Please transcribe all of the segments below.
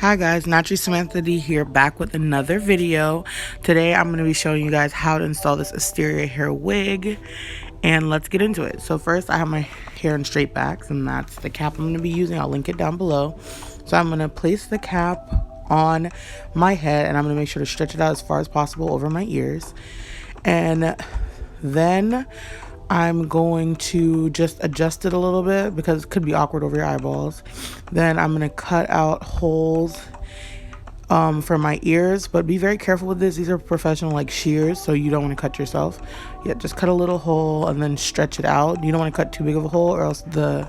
Hi guys, Naturally Samantha Dee here, back with another video. Today I'm going to be showing you guys how to install this Asteria hair wig, and let's get into it. So first I have my hair in straight backs, and that's the cap I'm going to be using. I'll link it down below. So I'm going to place the cap on my head, and I'm going to make sure to stretch it out as far as possible over my ears. And then I'm going to just adjust it a little bit because it could be awkward over your eyeballs. Then I'm going to cut out holes for my ears, but be very careful with this. These are professional like shears, so you don't want to cut yourself. Yeah, just cut a little hole and then stretch it out. You don't want to cut too big of a hole or else the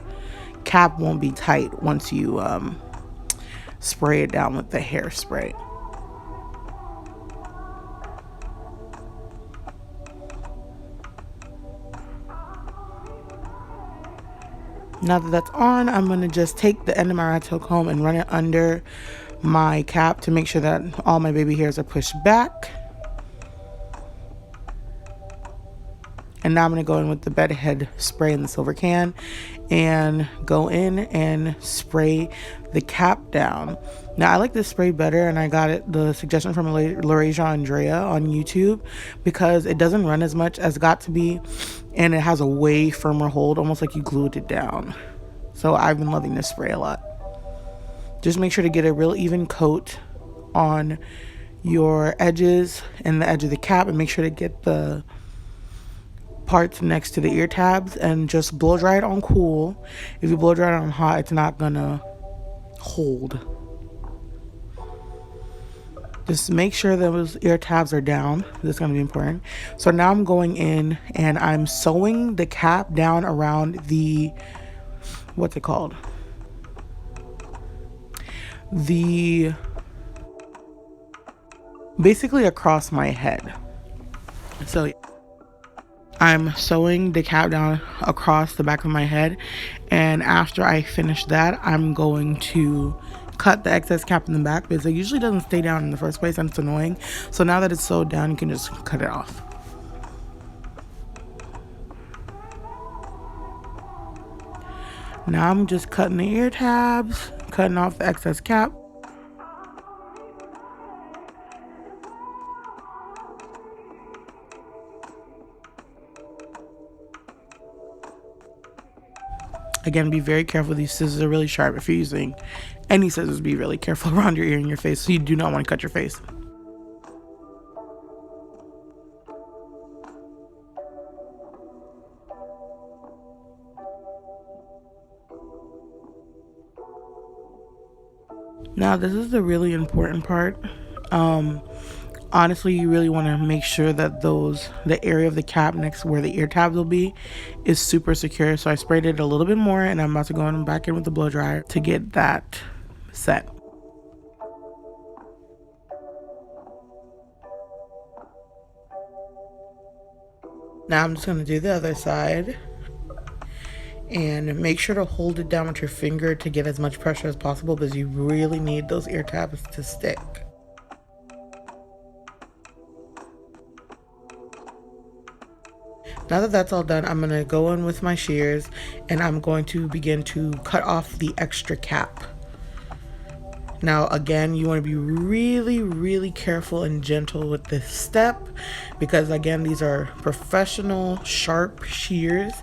cap won't be tight once you spray it down with the hairspray. Now that that's on, I'm going to just take the end of my rat tail comb and run it under my cap to make sure that all my baby hairs are pushed back. And now I'm going to go in with the bed head spray in the silver can and go in and spray the cap down. Now I like this spray better, and I got the suggestion from Laurasia Andrea on YouTube because it doesn't run as much as Got to Be, and it has a way firmer hold, almost like you glued it down. So I've been loving this spray a lot. Just make sure to get a real even coat on your edges and the edge of the cap, and make sure to get the parts next to the ear tabs and just blow dry it on cool. If you blow dry it on hot, it's not gonna hold. Just make sure those ear tabs are down. This is going to be important. So now I'm going in and I'm sewing the cap down around the, what's it called? Basically across my head. So I'm sewing the cap down across the back of my head. And after I finish that, I'm going to cut the excess cap in the back because it usually doesn't stay down in the first place and it's annoying. So now that it's sewed down, you can just cut it off. Now I'm just cutting the ear tabs, cutting off the excess cap. Again, be very careful. These scissors are really sharp. If you're using any scissors, be really careful around your ear and your face, so you do not want to cut your face. Now, this is the really important part. Honestly, you really want to make sure that the area of the cap next to where the ear tabs will be is super secure. So I sprayed it a little bit more, and I'm about to go in back in with the blow dryer to get that set. Now I'm just going to do the other side. And make sure to hold it down with your finger to get as much pressure as possible because you really need those ear tabs to stick. Now that that's all done, I'm going to go in with my shears and I'm going to begin to cut off the extra cap. Now again, you want to be really, really careful and gentle with this step because again, these are professional sharp shears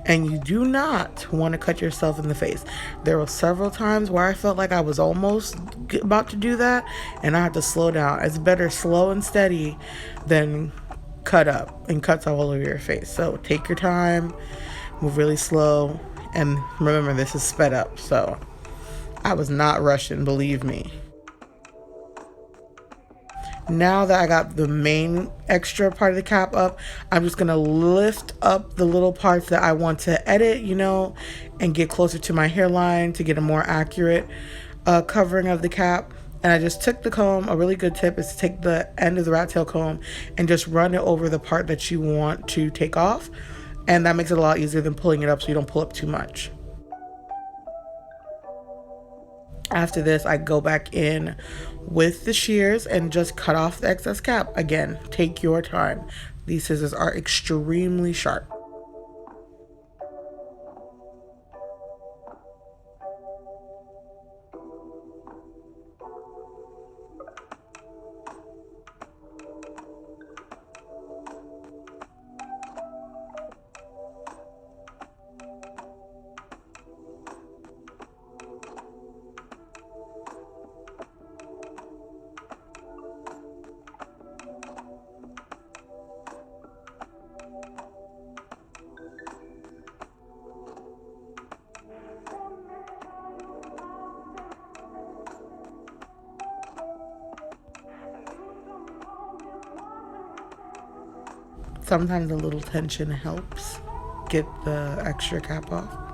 and you do not want to cut yourself in the face. There were several times where I felt like I was almost about to do that and I had to slow down. It's better slow and steady than cut up and cuts all over your face. So take your time, move really slow, and remember this is sped up, so I was not rushing, believe me. Now that I got the main extra part of the cap up, I'm just gonna lift up the little parts that I want to edit, and get closer to my hairline to get a more accurate covering of the cap. And I just took the comb. A really good tip is to take the end of the rat tail comb and just run it over the part that you want to take off. And that makes it a lot easier than pulling it up so you don't pull up too much. After this, I go back in with the shears and just cut off the excess cap. Again, take your time. These scissors are extremely sharp. Sometimes a little tension helps get the extra cap off.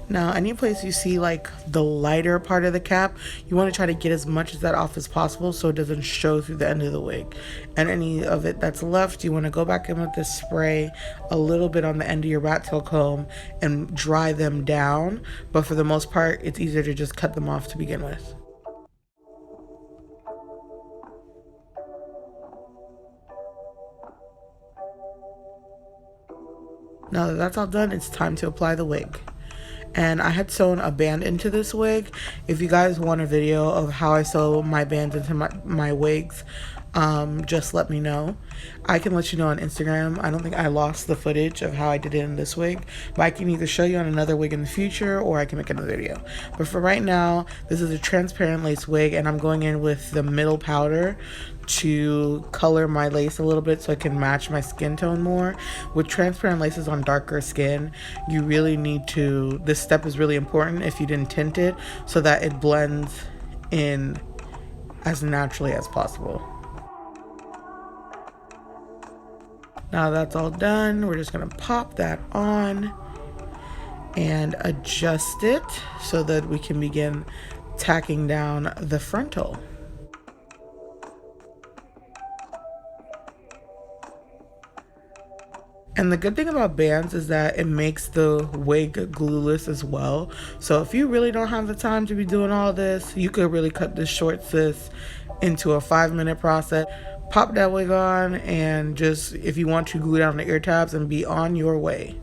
Now, any place you see like the lighter part of the cap, you want to try to get as much of that off as possible so it doesn't show through the end of the wig. And any of it that's left, you want to go back in with this spray a little bit on the end of your rat tail comb and dry them down. But for the most part, it's easier to just cut them off to begin with. Now that that's all done, it's time to apply the wig. And I had sewn a band into this wig. If you guys want a video of how I sew my bands into my wigs, just let me know. I can let you know on Instagram. I don't think I lost the footage of how I did it in this wig, but I can either show you on another wig in the future or I can make another video. But for right now, this is a transparent lace wig and I'm going in with the middle powder to color my lace a little bit so it can match my skin tone more. With transparent laces on darker skin, you really need to, this step is really important if you didn't tint it so that it blends in as naturally as possible. Now that's all done, we're just gonna pop that on and adjust it so that we can begin tacking down the frontal. And the good thing about bands is that it makes the wig glueless as well. So if you really don't have the time to be doing all this, you could really cut this short, sis, into a 5-minute process. Pop that wig on and just, if you want to, glue down the ear tabs and be on your way.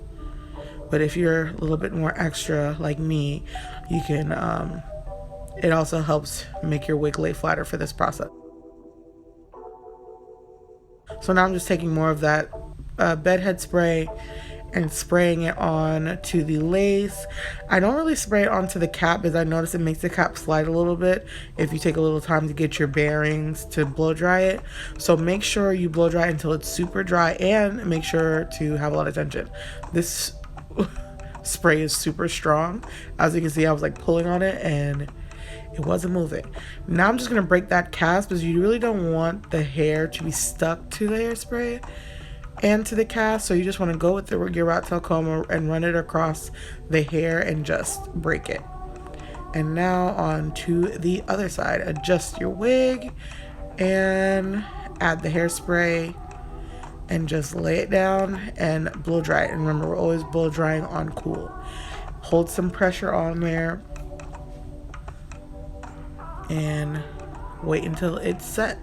But if you're a little bit more extra like me, you can, it also helps make your wig lay flatter for this process. So now I'm just taking more of that bedhead spray and spraying it on to the lace. I don't really spray it onto the cap because I notice it makes the cap slide a little bit if you take a little time to get your bearings to blow dry it. So make sure you blow dry until it's super dry and make sure to have a lot of tension. This spray is super strong. As you can see, I was like pulling on it and it wasn't moving. Now I'm just gonna break that cast because you really don't want the hair to be stuck to the hairspray and to the cast, so you just want to go with your rat tail comb and run it across the hair and just break it. And now on to the other side. Adjust your wig and add the hairspray and just lay it down and blow dry it. And remember, we're always blow drying on cool. Hold some pressure on there and wait until it's set.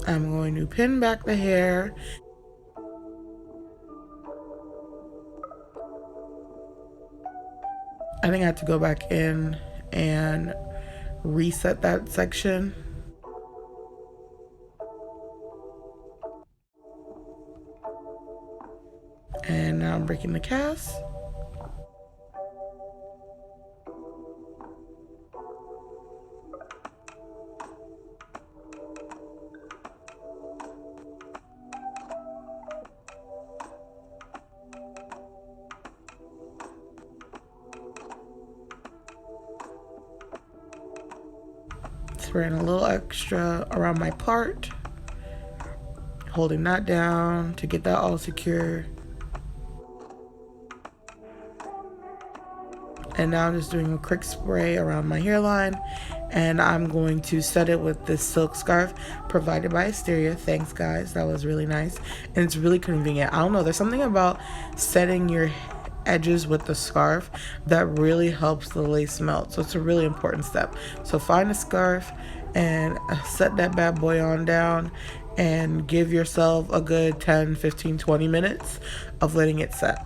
I'm going to pin back the hair. I think I have to go back in and reset that section. And now I'm breaking the cast. Spraying a little extra around my part, holding that down to get that all secure. And now I'm just doing a quick spray around my hairline, and I'm going to set it with this silk scarf provided by Asteria. Thanks guys, that was really nice and it's really convenient. I don't know, there's something about setting your edges with the scarf that really helps the lace melt, so it's a really important step. So find a scarf and set that bad boy on down and give yourself a good 10, 15, 20 minutes of letting it set.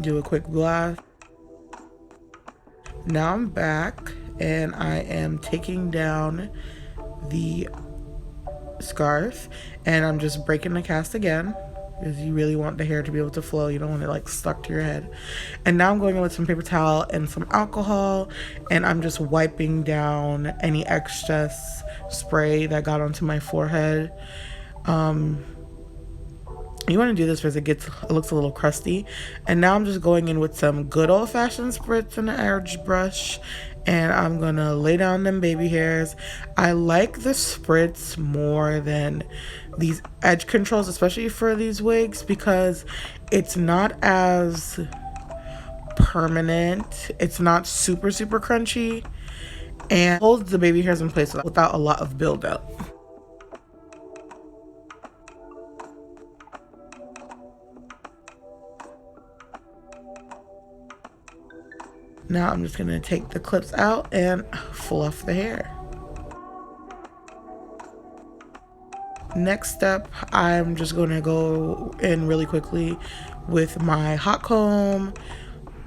Do a quick blast. Now I'm back and I am taking down the scarf and I'm just breaking the cast again because you really want the hair to be able to flow. You don't want it like stuck to your head. And now I'm going in with some paper towel and some alcohol and I'm just wiping down any excess spray that got onto my forehead. You want to do this because it looks a little crusty. And now I'm just going in with some good old-fashioned spritz and an edge brush, and I'm gonna lay down them baby hairs. I like the spritz more than these edge controls, especially for these wigs, because it's not as permanent. It's not super crunchy and holds the baby hairs in place without a lot of buildup. Now I'm just gonna take the clips out and fluff the hair. Next step, I'm just gonna go in really quickly with my hot comb.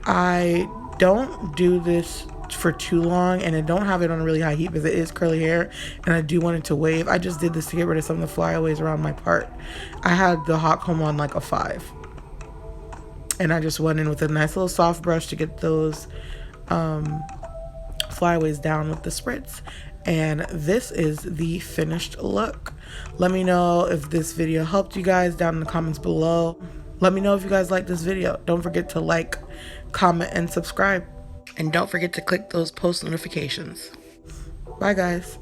I don't do this for too long and I don't have it on a really high heat because it is curly hair and I do want it to wave. I just did this to get rid of some of the flyaways around my part. I had the hot comb on like a 5. And I just went in with a nice little soft brush to get those flyaways down with the spritz. And this is the finished look. Let me know if this video helped you guys down in the comments below. Let me know if you guys like this video. Don't forget to like, comment, and subscribe. And don't forget to click those post notifications. Bye guys.